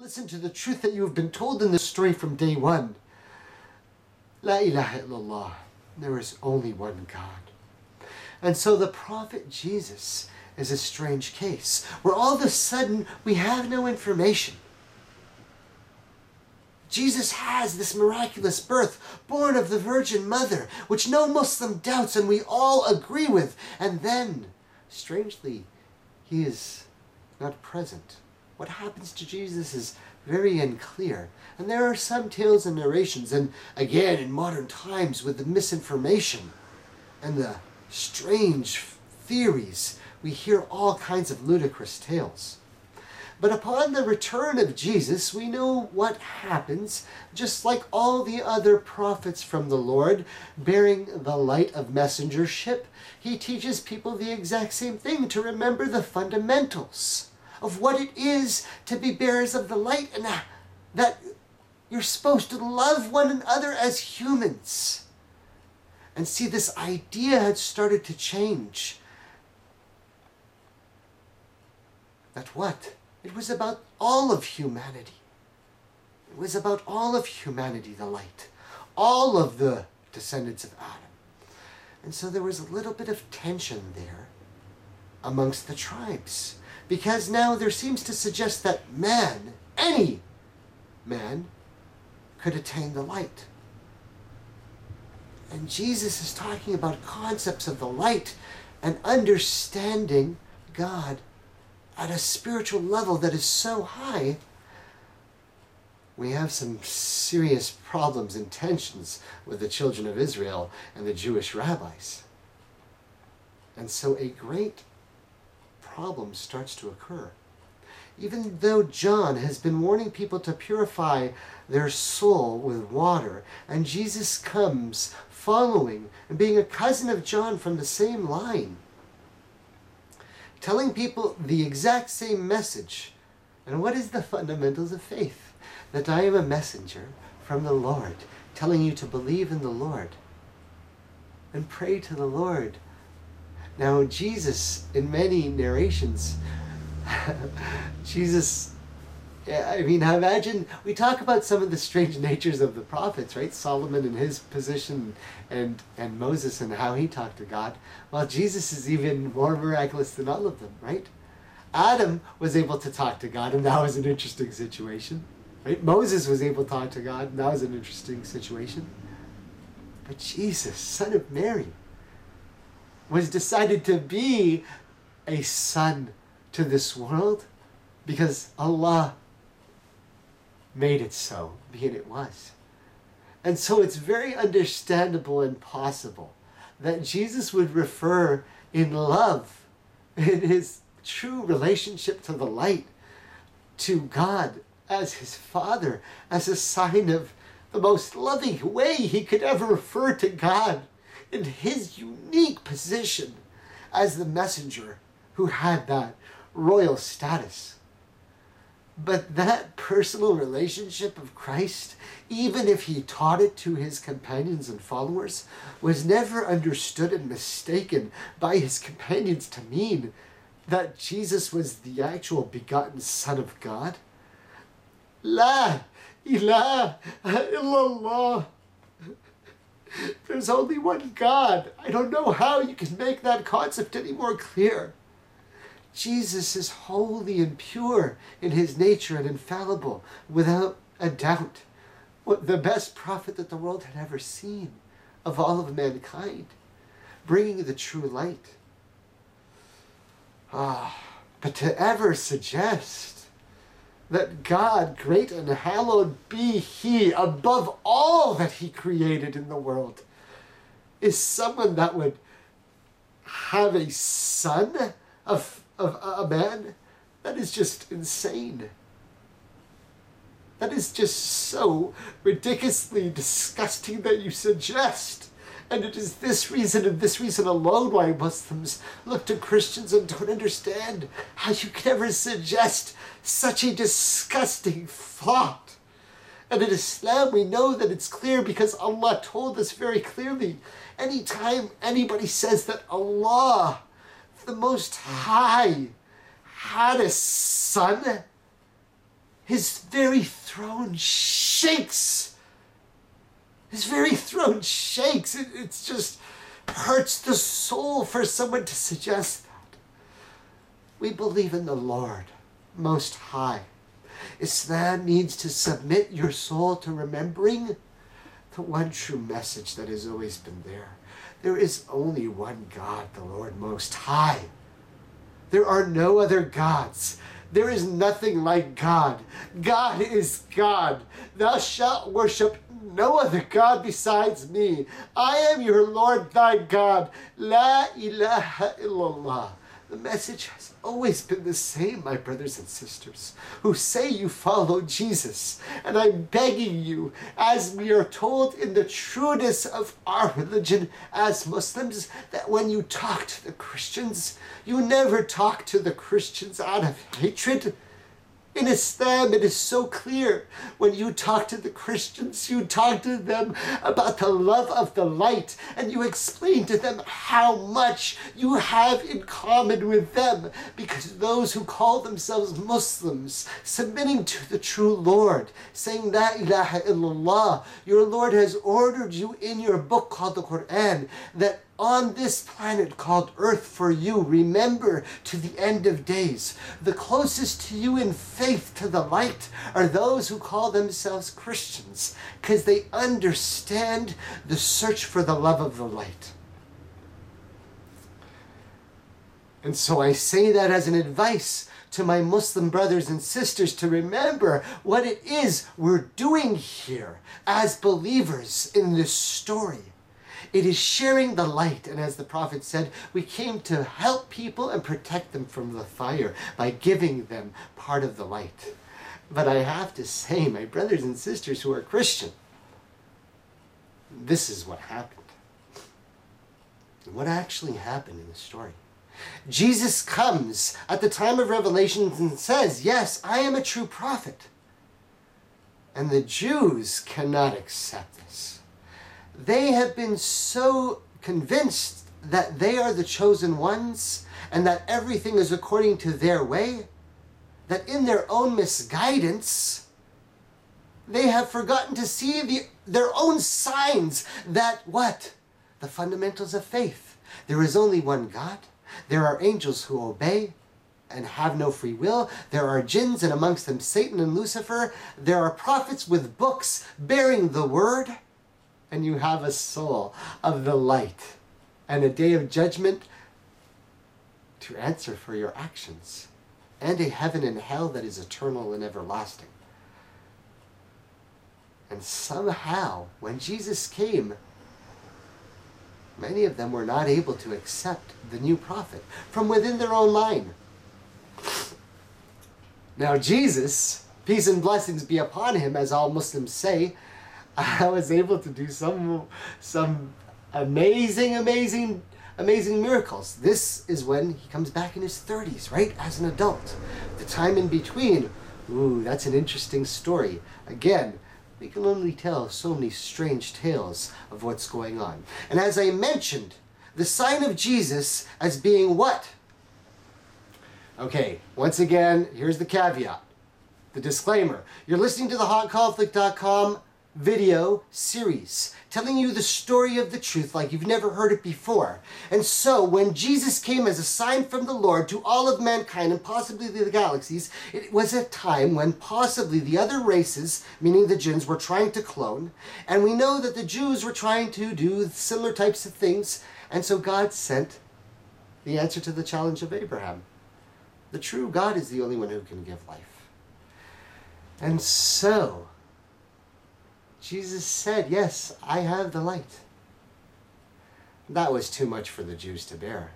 listen to the truth that you have been told in the story from day one. La ilaha illallah. There is only one God. And so the prophet Jesus is a strange case, where all of a sudden we have no information. Jesus has this miraculous birth, born of the Virgin Mother, which no Muslim doubts and we all agree with. And then, strangely, he is not present. What happens to Jesus is very unclear. And there are some tales and narrations, and again, in modern times, with the misinformation and the strange theories, we hear all kinds of ludicrous tales. But upon the return of Jesus, we know what happens, just like all the other prophets from the Lord, bearing the light of messengership. He teaches people the exact same thing, to remember the fundamentals of what it is to be bearers of the light, and that you're supposed to love one another as humans. And see, this idea had started to change. That what? It was about all of humanity. It was about all of humanity, the light. All of the descendants of Adam. And so there was a little bit of tension there amongst the tribes. Because now there seems to suggest that man, any man, could attain the light. And Jesus is talking about concepts of the light and understanding God at a spiritual level that is so high. We have some serious problems and tensions with the children of Israel and the Jewish rabbis. And so a great problem starts to occur. Even though John has been warning people to purify their soul with water, and Jesus comes following and being a cousin of John from the same line, telling people the exact same message. And what is the fundamentals of faith? That I am a messenger from the Lord, telling you to believe in the Lord and pray to the Lord. Now, Jesus, in many narrations, imagine, we talk about some of the strange natures of the prophets, right? Solomon and his position, and Moses and how he talked to God. Well, Jesus is even more miraculous than all of them, right? Adam was able to talk to God, and that was an interesting situation, right? Moses was able to talk to God, and that was an interesting situation. But Jesus, son of Mary, was decided to be a son to this world because Allah made it so, being it was. And so it's very understandable and possible that Jesus would refer in love, in his true relationship to the light, to God as his Father, as a sign of the most loving way he could ever refer to God, in his unique position as the messenger who had that royal status. But that personal relationship of Christ, even if he taught it to his companions and followers, was never understood and mistaken by his companions to mean that Jesus was the actual begotten Son of God. La ilaha illallah. There's only one God. I don't know how you can make that concept any more clear. Jesus is holy and pure in his nature and infallible, without a doubt. The best prophet that the world had ever seen of all of mankind, bringing the true light. But to ever suggest that God, great and hallowed be he, above all that he created in the world, is someone that would have a son of a man, that is just insane. That is just so ridiculously disgusting that you suggest. And it is this reason and this reason alone why Muslims look to Christians and don't understand how you can ever suggest such a disgusting thought. And in Islam we know that it's clear because Allah told us very clearly. Anytime anybody says that Allah, the Most High, had a son, his very throne shakes. His very throne shakes. It just hurts the soul for someone to suggest that. We believe in the Lord Most High. Islam needs to submit your soul to remembering the one true message that has always been there. There is only one God, the Lord Most High. There are no other gods. There is nothing like God. God is God. Thou shalt worship no other God besides me. I am your Lord thy God. La ilaha illallah. The message has always been the same, my brothers and sisters, who say you follow Jesus. And I'm begging you, as we are told in the trueness of our religion as Muslims, that when you talk to the Christians, you never talk to the Christians out of hatred. In Islam, it is so clear. When you talk to the Christians, you talk to them about the love of the light, and you explain to them how much you have in common with them, because those who call themselves Muslims, submitting to the true Lord, saying La ilaha illallah, your Lord has ordered you in your book called the Quran, that on this planet called Earth for you, remember to the end of days. The closest to you in faith to the light are those who call themselves Christians, because they understand the search for the love of the light. And so I say that as an advice to my Muslim brothers and sisters to remember what it is we're doing here as believers in this story. It is sharing the light, and as the prophet said, we came to help people and protect them from the fire by giving them part of the light. But I have to say, my brothers and sisters who are Christian, this is what happened. What actually happened in the story? Jesus comes at the time of Revelation and says, yes, I am a true prophet. And the Jews cannot accept this. They have been so convinced that they are the chosen ones and that everything is according to their way, that in their own misguidance, they have forgotten to see their own signs that what? The fundamentals of faith. There is only one God. There are angels who obey and have no free will. There are jinns, and amongst them Satan and Lucifer. There are prophets with books bearing the word. And you have a soul of the light and a day of judgment to answer for your actions, and a heaven and hell that is eternal and everlasting. And somehow, when Jesus came, many of them were not able to accept the new prophet from within their own line. Now Jesus, peace and blessings be upon him, as all Muslims say, I was able to do some amazing miracles. This is when he comes back in his 30s, right? As an adult. The time in between, ooh, that's an interesting story. Again, we can only tell so many strange tales of what's going on. And as I mentioned, the sign of Jesus as being what? Okay, once again, here's the caveat, the disclaimer. You're listening to the HotConflict.com video series telling you the story of the truth like you've never heard it before. And so when Jesus came as a sign from the Lord to all of mankind and possibly the galaxies, it was a time when possibly the other races, meaning the jinns, were trying to clone, and we know that the Jews were trying to do similar types of things, and so God sent the answer to the challenge of Abraham. The true God is the only one who can give life. And so Jesus said, yes, I have the light. That was too much for the Jews to bear.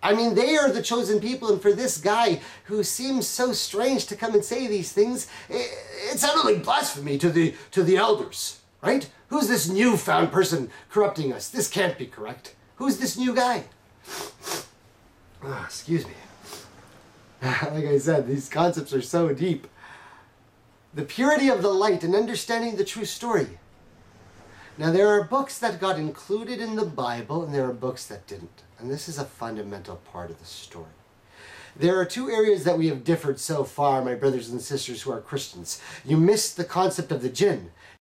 I mean, they are the chosen people, and for this guy who seems so strange to come and say these things, it sounded like blasphemy to the elders, right? Who's this newfound person corrupting us? This can't be correct. Who's this new guy? Oh, excuse me. Like I said, these concepts are so deep. The purity of the light and understanding the true story. Now, there are books that got included in the Bible, and there are books that didn't. And this is a fundamental part of the story. There are two areas that we have differed so far, my brothers and sisters who are Christians. You missed the concept of the jinn.